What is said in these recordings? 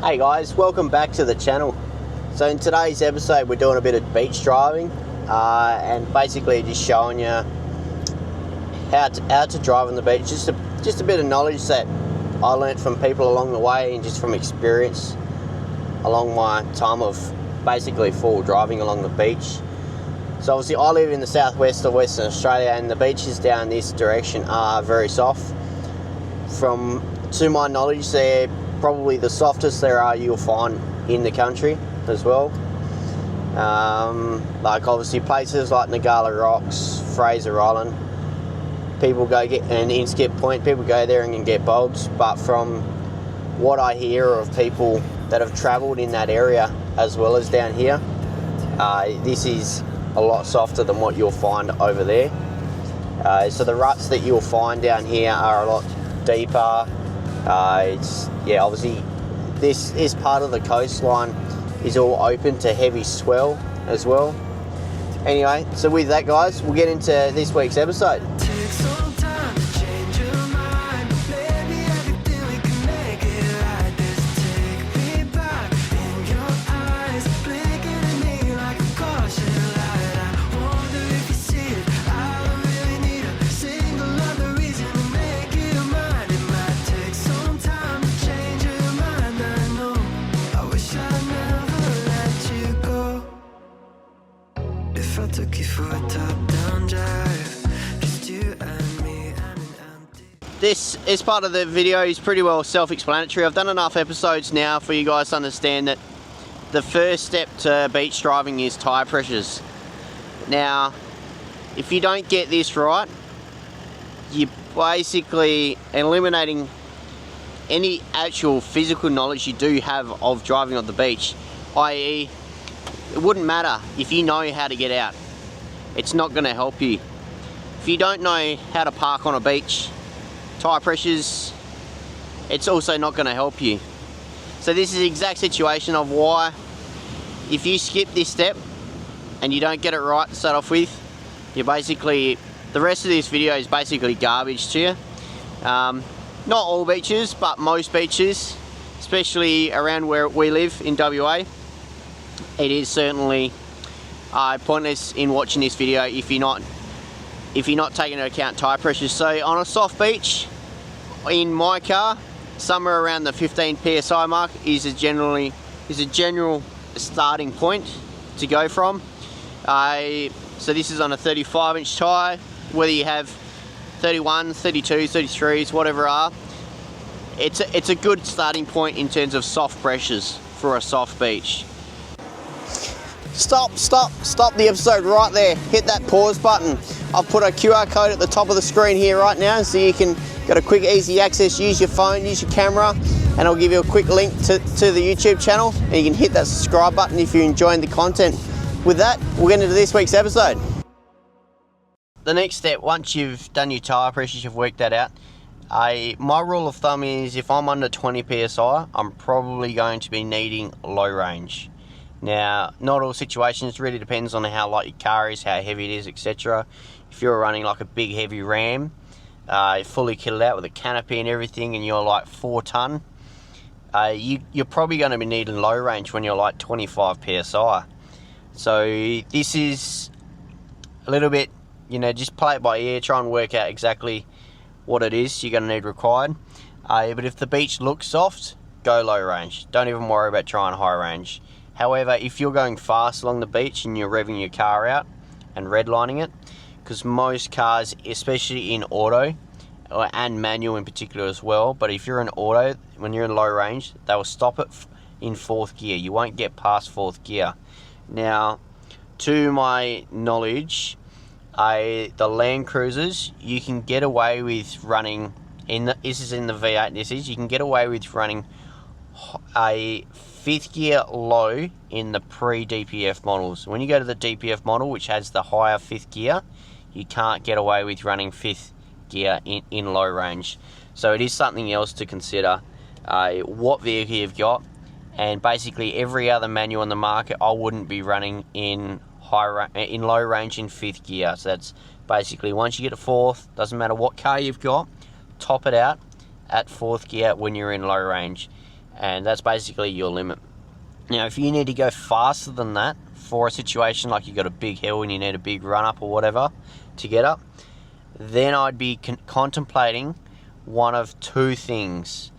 Hey guys, welcome back to the channel. So in today's episode we're doing a bit of beach driving and basically just showing you how to drive on the beach. Just a bit of knowledge that I learnt from people along the way and just from experience along my time of basically full driving along the beach. So obviously I live in the southwest of Western Australia and the beaches down this direction are very soft. To my knowledge, they're probably the softest you'll find in the country as well. Like obviously places like Nagala Rocks, Fraser Island, people go get an Inskip Point, people go there and can get bogged, but from what I hear of people that have travelled in that area as well as down here, this is a lot softer than what you'll find over there. So the ruts that you'll find down here are a lot deeper. Obviously this part of the coastline is all open to heavy swell as well. Anyway, so with that guys, we'll get into this week's episode. This part of the video is pretty well self-explanatory. I've done enough episodes now for you guys to understand that the first step to beach driving is tyre pressures. Now, if you don't get this right, you're basically eliminating any actual physical knowledge you do have of driving on the beach, i.e. it wouldn't matter if you know how to get out. It's not going to help you. If you don't know how to park on a beach, tyre pressures, it's also not going to help you. So this is the exact situation of why if you skip this step and you don't get it right to start off with, you're basically, the rest of this video is basically garbage to you. Not all beaches, but most beaches, especially around where we live in WA, it is certainly pointless in watching this video if you're not taking into account tyre pressures. So on a soft beach, in my car, somewhere around the 15 psi mark is a general starting point to go from. So this is on a 35-inch tyre, whether you have 31, 32, 33s, whatever are. It's a good starting point in terms of soft pressures for a soft beach. Stop the episode right there. Hit that pause button. I've put a QR code at the top of the screen here right now so you can get a quick easy access, use your phone, use your camera, and I'll give you a quick link to the YouTube channel and you can hit that subscribe button if you're enjoying the content. With that, we'll get into this week's episode. The next step, once you've done your tyre pressures, you've worked that out, my rule of thumb is if I'm under 20 psi, I'm probably going to be needing low range. Now, not all situations, really depends on how light your car is, how heavy it is, etc. If you're running like a big heavy Ram, fully kitted out with a canopy and everything, and you're like 4 ton, you're probably going to be needing low range when you're like 25 psi. So this is a little bit, just play it by ear, try and work out exactly what it is you're going to need required. But if the beach looks soft, go low range. Don't even worry about trying high range. However, if you're going fast along the beach and you're revving your car out and redlining it, because most cars, especially in auto, and manual in particular as well, but if you're in auto, when you're in low range, they will stop it in 4th gear. You won't get past 4th gear. Now, to my knowledge, the Land Cruisers, you can get away with running, this is in the V8, you can get away with running a 5th gear low in the pre-DPF models. When you go to the DPF model, which has the higher 5th gear, you can't get away with running 5th gear in low range. So it is something else to consider, what vehicle you've got, and basically every other manual on the market I wouldn't be running in low range in 5th gear. So that's basically once you get to 4th, doesn't matter what car you've got, top it out at 4th gear when you're in low range. and that's basically your limit. Now if you need to go faster than that for a situation like you got a big hill and you need a big run up or whatever to get up, then I'd be contemplating one of two things.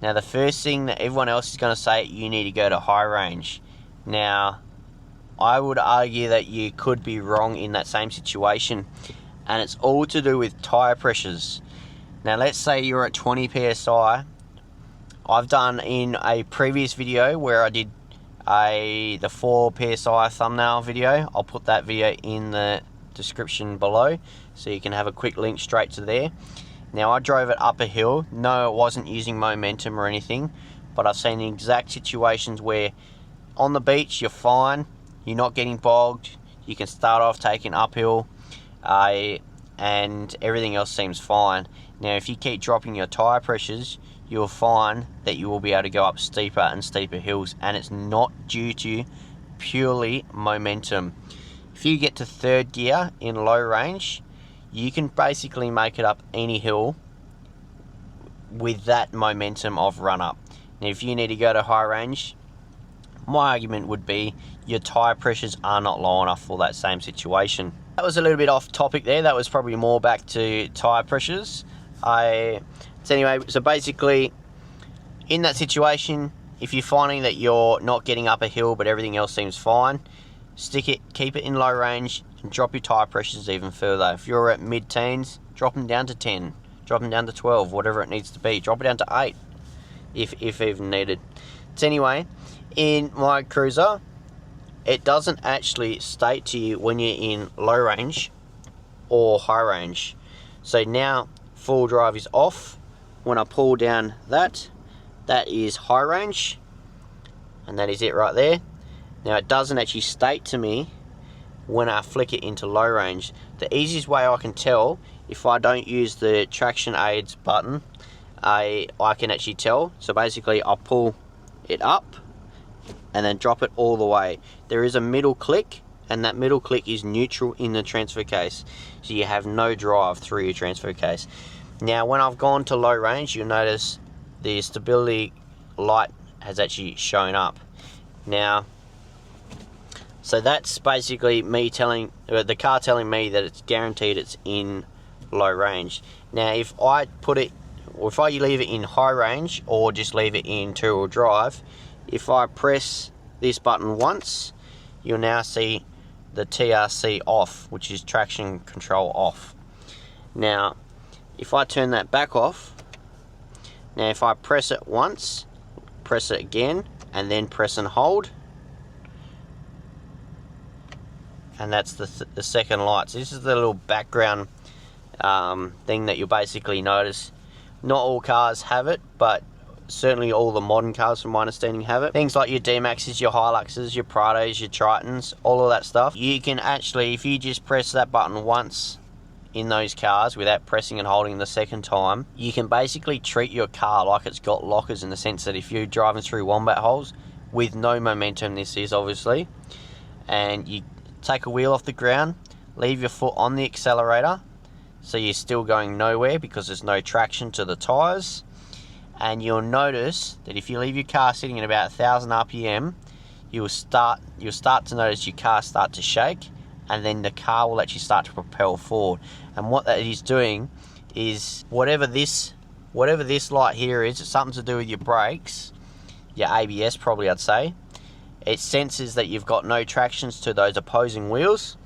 Now the first thing that everyone else is going to say, you need to go to high range. Now I would argue that you could be wrong in that same situation, and it's all to do with tire pressures. Now let's say you're at 20 psi. I've done in a previous video where I did the 4 psi thumbnail video. I'll put that video in the description below so you can have a quick link straight to there. Now I drove it up a hill. No, it wasn't using momentum or anything, but I've seen the exact situations where on the beach you're fine, you're not getting bogged, you can start off taking uphill, and everything else seems fine. Now if you keep dropping your tire pressures, you'll find that you will be able to go up steeper and steeper hills, and it's not due to purely momentum. If you get to 3rd gear in low range, you can basically make it up any hill with that momentum of run up. Now if you need to go to high range, my argument would be your tire pressures are not low enough for that same situation. That was a little bit off topic there. That was probably more back to tire pressures. So anyway, so basically in that situation, if you're finding that you're not getting up a hill but everything else seems fine, keep it in low range and drop your tire pressures even further. If you're at mid-teens, drop them down to 10, drop them down to 12, whatever it needs to be. Drop it down to 8 if even needed. So anyway, in my cruiser, it doesn't actually state to you when you're in low range or high range. So now full drive is off. When I pull down that is high range, and that is it right there. Now it doesn't actually state to me when I flick it into low range. The easiest way I can tell, if I don't use the traction aids button, I can actually tell. So basically I'll pull it up and then drop it all the way. There is a middle click, and that middle click is neutral in the transfer case, so you have no drive through your transfer case. Now when I've gone to low range, you'll notice the stability light has actually shown up. Now so that's basically me telling the car telling me that it's guaranteed it's in low range. Now if I put it, or if I leave it in high range or just leave it in 2-wheel drive, if I press this button once, you'll now see the TRC off, which is traction control off. Now if I turn that back off, now if I press it once, press it again, and then press and hold, and that's the second light. So this is the little background thing that you'll basically notice. Not all cars have it, but certainly all the modern cars from my understanding have it. Things like your D-Maxes, your Hiluxes, your Prados, your Tritons, all of that stuff. You can actually, if you just press that button once in those cars without pressing and holding the second time, you can basically treat your car like it's got lockers, in the sense that if you're driving through wombat holes with no momentum, this is obviously, and you take a wheel off the ground, leave your foot on the accelerator, so you're still going nowhere because there's no traction to the tires, and you'll notice that if you leave your car sitting at about 1000 RPM, you'll start to notice your car start to shake, and then the car will actually start to propel forward. And what that is doing is, whatever this light here is, it's something to do with your brakes, your ABS probably I'd say. It senses that you've got no tractions to those opposing wheels,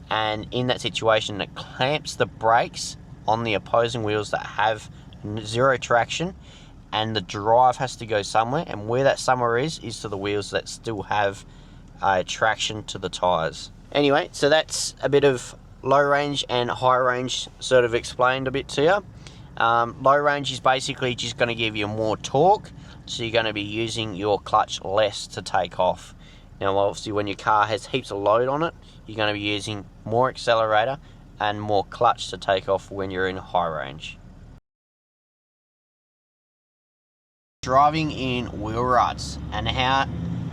and in that situation it clamps the brakes on the opposing wheels that have zero traction, and the drive has to go somewhere, and where that somewhere is to the wheels that still have traction to the tires. Anyway, so that's a bit of low range and high range sort of explained a bit to you. Low range is basically just going to give you more torque, so you're going to be using your clutch less to take off. Now obviously when your car has heaps of load on it, you're going to be using more accelerator and more clutch to take off when you're in high range. Driving in wheel ruts and how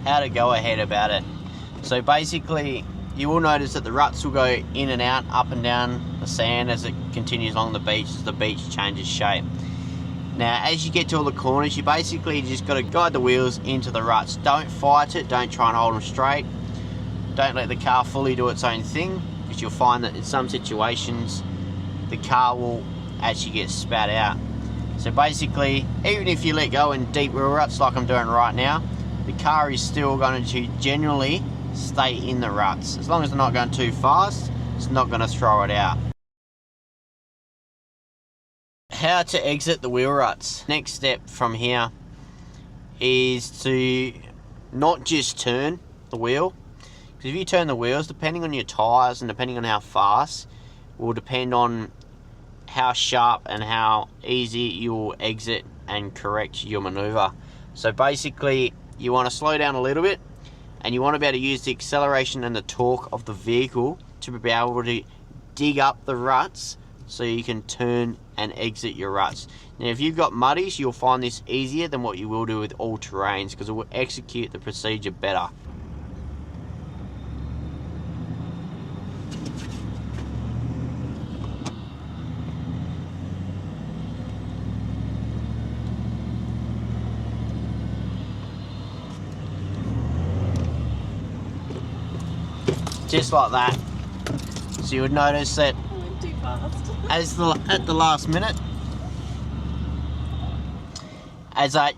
to go ahead about it. So basically you will notice that the ruts will go in and out, up and down the sand as it continues along the beach, as the beach changes shape. Now as you get to all the corners, you basically just got to guide the wheels into the ruts. Don't fight it, don't try and hold them straight. Don't let the car fully do its own thing, because you'll find that in some situations the car will actually get spat out. So basically, even if you let go in deep wheel ruts like I'm doing right now, the car is still going to generally stay in the ruts. As long as they're not going too fast, it's not going to throw it out. How to exit the wheel ruts. Next step from here is to not just turn the wheel. Because if you turn the wheels, depending on your tyres and depending on how fast, will depend on how sharp and how easy you'll exit and correct your manoeuvre. So basically, you want to slow down a little bit, and you want to be able to use the acceleration and the torque of the vehicle to be able to dig up the ruts so you can turn and exit your ruts. Now if you've got muddies, you'll find this easier than what you will do with all terrains, because it will execute the procedure better. Just like that. So you would notice that too fast. at the last minute,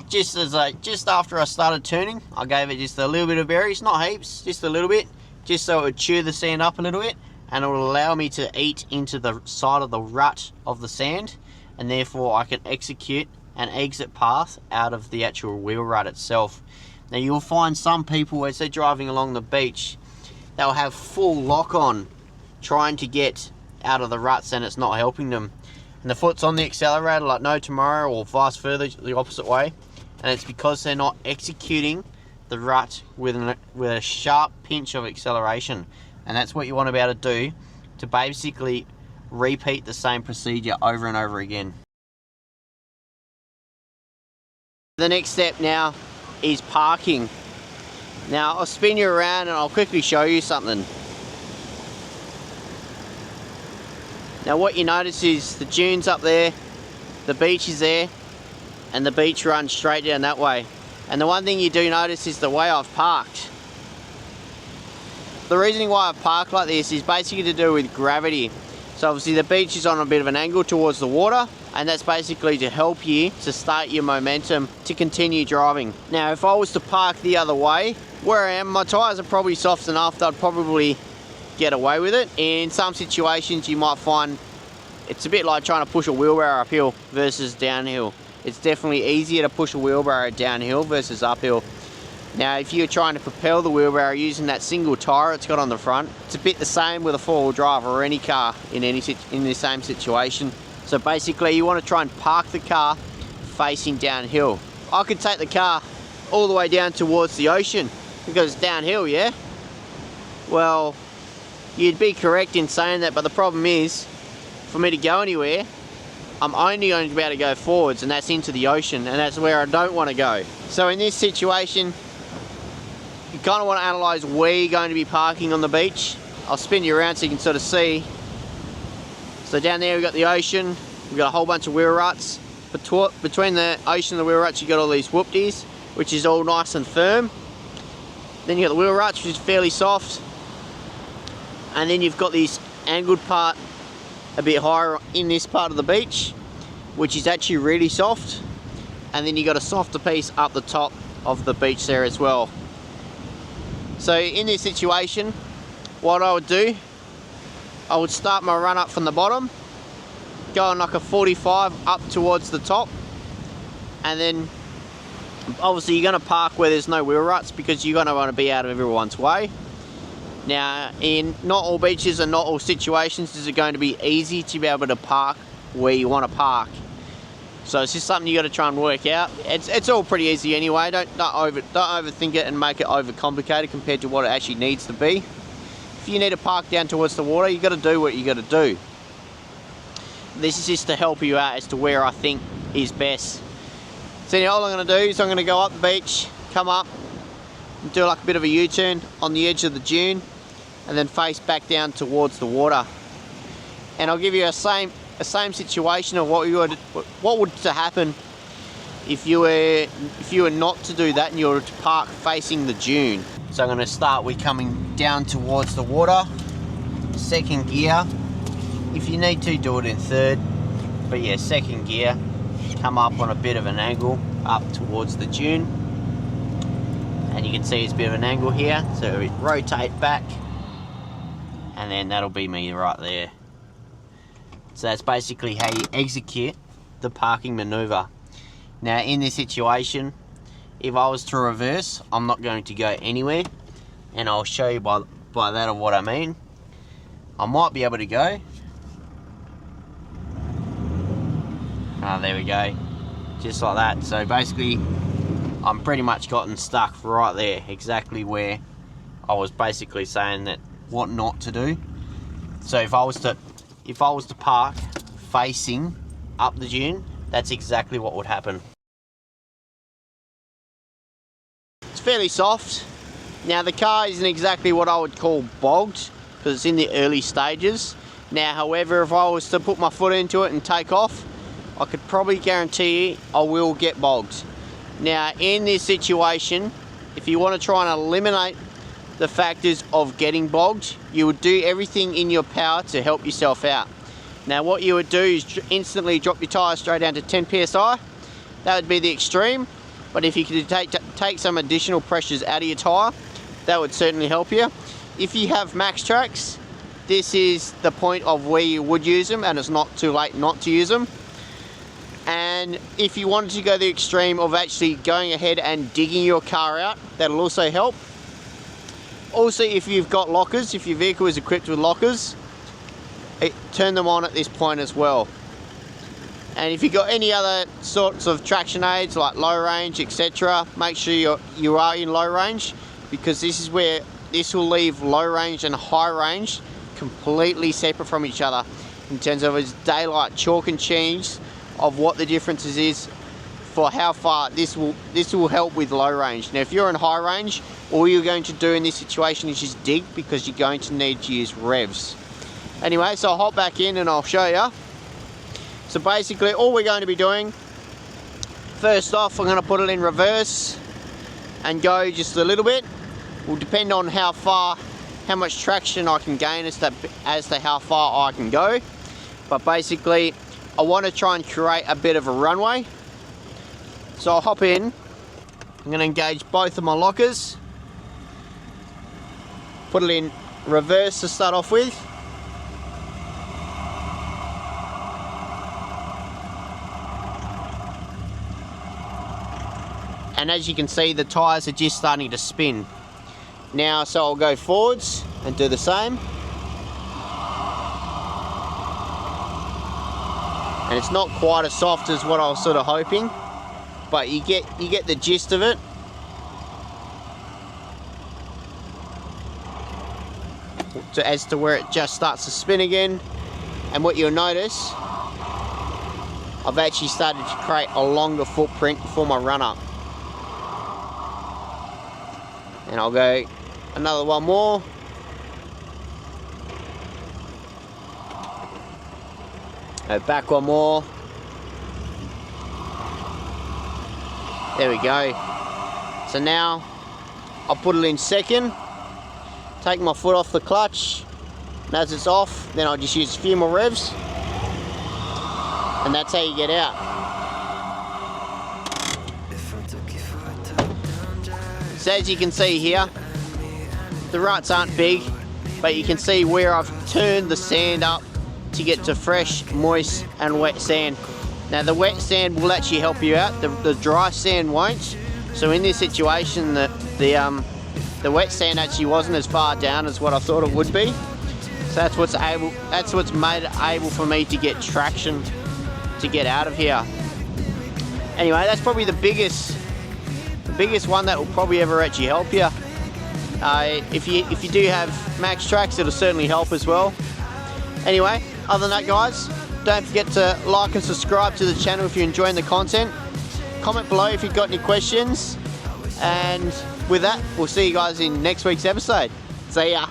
just after I started turning, I gave it just a little bit of berries, not heaps, just a little bit, just so it would chew the sand up a little bit, and it will allow me to eat into the side of the rut of the sand, and therefore I can execute an exit path out of the actual wheel rut itself. Now you'll find some people, as they're driving along the beach, they'll have full lock on trying to get out of the ruts, and it's not helping them. And the foot's on the accelerator like no tomorrow, or vice versa, the opposite way. And it's because they're not executing the rut with a sharp pinch of acceleration. And that's what you want to be able to do to basically repeat the same procedure over and over again. The next step now is parking. Now I'll spin you around and I'll quickly show you something. Now what you notice is the dunes up there, the beach is there, and the beach runs straight down that way. And the one thing you do notice is the way I've parked. The reasoning why I've parked like this is basically to do with gravity. So obviously the beach is on a bit of an angle towards the water, and that's basically to help you to start your momentum to continue driving. Now if I was to park the other way, where I am, my tyres are probably soft enough that I'd probably get away with it. In some situations you might find it's a bit like trying to push a wheelbarrow uphill versus downhill. It's definitely easier to push a wheelbarrow downhill versus uphill. Now if you're trying to propel the wheelbarrow using that single tyre it's got on the front, it's a bit the same with a four-wheel drive or any car in the same situation. So basically you want to try and park the car facing downhill. I could take the car all the way down towards the ocean because it's downhill, yeah? Well, you'd be correct in saying that, but the problem is, for me to go anywhere, I'm only going to be able to go forwards, and that's into the ocean, and that's where I don't want to go. So in this situation, you kind of want to analyse where you're going to be parking on the beach. I'll spin you around so you can sort of see. So down there we've got the ocean, we've got a whole bunch of wheel ruts. Between the ocean and the wheel ruts you've got all these whoopties, which is all nice and firm. Then you've got the wheel ruts, which is fairly soft. And then you've got this angled part a bit higher in this part of the beach, which is actually really soft. And then you've got a softer piece up the top of the beach there as well. So in this situation, what I would do, I would start my run up from the bottom, go on like a 45 up towards the top, and then obviously you're going to park where there's no wheel ruts because you're going to want to be out of everyone's way. Now, in not all beaches and not all situations is it going to be easy to be able to park where you want to park. So it's just something you got to try and work out. It's all pretty easy anyway. Don't overthink it and make it overcomplicated compared to what it actually needs to be. If you need to park down towards the water, you got to do what you got to do. This is just to help you out as to where I think is best. So anyway, all I'm going to do is I'm going to go up the beach, come up, and do like a bit of a U-turn on the edge of the dune, and then face back down towards the water. And I'll give you a a same situation of what would to happen if you were not to do that and you were to park facing the dune. So I'm going to start with coming down towards the water, second gear. If you need to, do it in third, but yeah, second gear, come up on a bit of an angle up towards the dune, and you can see it's a bit of an angle here, so we rotate back, and then that'll be me right there. So that's basically how you execute the parking maneuver. Now in this situation, if I was to reverse, I'm not going to go anywhere, and I'll show you by that of what I mean. I might be able to go. There we go, just like that. So basically, I'm pretty much gotten stuck right there, exactly where I was basically saying that what not to do. So if I was to park facing up the dune, that's exactly what would happen. It's fairly soft. Now the car isn't exactly what I would call bogged, because it's in the early stages. Now however, if I was to put my foot into it and take off, I could probably guarantee you I will get bogged. Now in this situation, if you want to try and eliminate the factors of getting bogged, you would do everything in your power to help yourself out. Now what you would do is instantly drop your tyre straight down to 10 psi. That would be the extreme, but if you could take some additional pressures out of your tyre, that would certainly help you. If you have max tracks, this is the point of where you would use them, and it's not too late not to use them. And if you wanted to go the extreme of actually going ahead and digging your car out, that'll also help. Also, if you've got lockers, if your vehicle is equipped with lockers, turn them on at this point as well. And if you've got any other sorts of traction aids like low range, etc., make sure you are in low range, because this is where this will leave low range and high range completely separate from each other in terms of its daylight chalk and cheese of what the differences is for how far this will help with low range. Now if you're in high range, all you're going to do in this situation is just dig, because you're going to need to use revs. Anyway, so I'll hop back in and I'll show you. So basically all we're going to be doing, first off, I'm going to put it in reverse and go just a little bit. Will depend on how much traction I can gain as to how far I can go. But basically I want to try and create a bit of a runway. So I'll hop in. I'm going to engage both of my lockers. Put it in reverse to start off with. And as you can see, the tyres are just starting to spin. Now, so I'll go forwards and do the same. And it's not quite as soft as what I was sort of hoping, but you get the gist of it. As to where it just starts to spin again. And what you'll notice, I've actually started to create a longer footprint for my run up. And I'll go another one more. Go back one more. There we go. So now I'll put it in second, take my foot off the clutch, and as it's off, then I'll just use a few more revs, and that's how you get out. So as you can see here, the ruts aren't big, but you can see where I've turned the sand up to get to fresh, moist and wet sand. Now the wet sand will actually help you out, the dry sand won't. So in this situation, the wet sand actually wasn't as far down as what I thought it would be. So that's what's made it able for me to get traction to get out of here. Anyway, that's probably the biggest one that will probably ever actually help you. If you do have max tracks, it'll certainly help as well. Anyway, other than that, guys, don't forget to like and subscribe to the channel if you're enjoying the content. Comment below if you've got any questions. And with that, we'll see you guys in next week's episode. See ya.